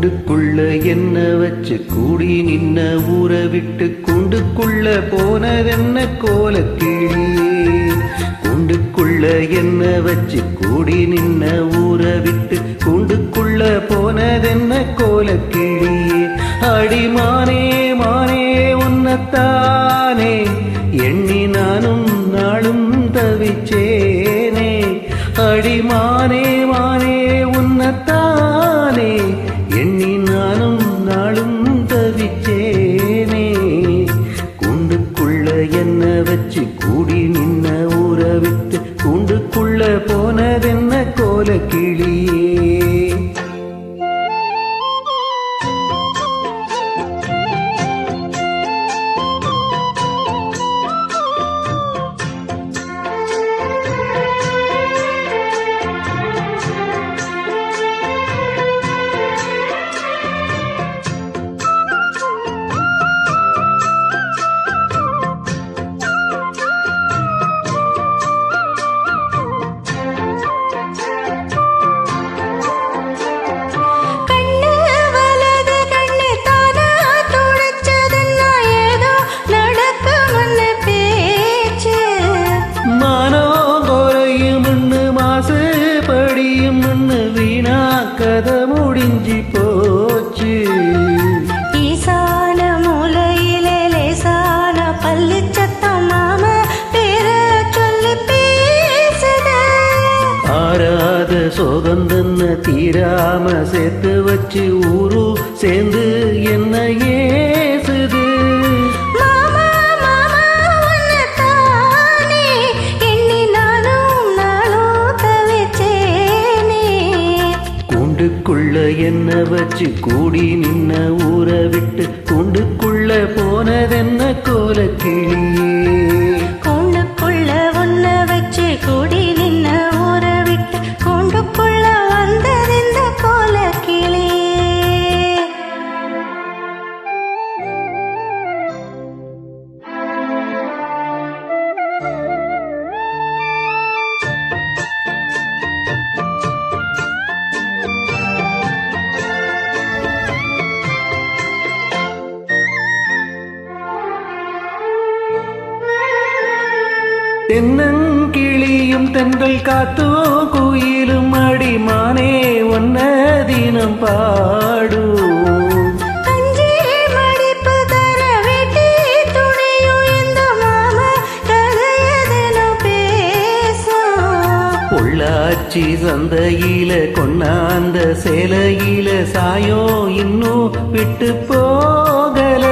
கூண்டுக்குள்ள என்ன வச்சு கூடி நின்ன ஊரை விட்டு கூண்டுக்குள்ள போனதென்ன கோலக்கிளியே. கூண்டுக்குள்ள என்ன வச்சு கூடி நின்ன ஊரை விட்டு கூண்டுக்குள்ள போனதென்ன கோலக்கிளியே. அடிமானே மானே உன்னத்தானே எண்ணி நானும் நாளும் தவிச்சேனே. அடிமானே மானே உன்னத்தானே எண்ணி நானும் நாளும் தவிச்சேனே. கூண்டுக்குள்ள என்ன வச்சு கூடி நின்ன ஊரை விட்டு கூண்டுக்குள்ள போனதென்ன கோலக்கிளியே. கதை முடிஞ்சி போச்சு. ஈசான மூலையிலே லேசான பள்ளி சத்தம் மாம பேர சொல்லி பேசுத. ஆறாத சோகந்தன்ன தீராம சேர்த்து வச்சு ஊரு சேர்ந்து என்ன ஏசுது. கூண்டுக்குள்ள என்ன வச்சு கூடி நின்ன ஊரை விட்டு கூண்டுக்குள்ள போனதென்ன கோலக்கிளியே. கூண்டுக்குள்ள ஒன்ன வச்சு கூடி நின்ன ஊரை விட்டு கூண்டுக்குள்ள வந்ததெந்த கோலக்கிளியே. தென்னங்கிளியும் தென்றல் காத்தோ குயிலும் அடிமானே ஒன்ன தினம் பாடு. பொள்ளாச்சி சந்தையில கொண்டாந்த சேலையில சாயோ இன்னும் விட்டு போகல.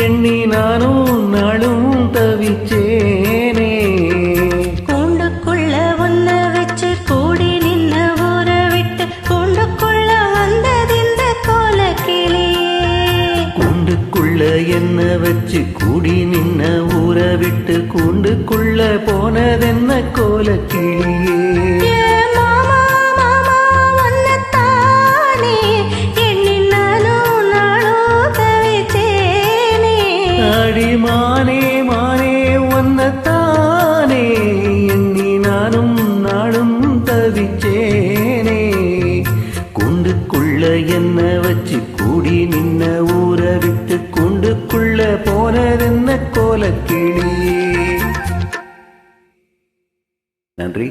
எண்ணி நானும் நாளும் தவிச்சேனே. கூண்டுக்குள்ள ஒன்ன வச்சு கூடி நின்ன ஊரை விட்டு கூண்டுக்குள்ள வந்ததிந்த கோலக்கிளியே. கூண்டுக்குள்ள என்ன வச்சு கூடி நின்ன ஊரை விட்டு கூண்டுக்குள்ள போனதென்ன கோலக்கிளியே. அடிமானே மானே ஒன்னத்தானே எண்ணி நானும் நாளும் தவிச்சேனே. கூண்டுக்குள்ள என்ன வச்சு கூடி நின்ன ஊரை விட்டு கூண்டுக்குள்ள போனதென்ன கோலக்கிளியே. நன்றி.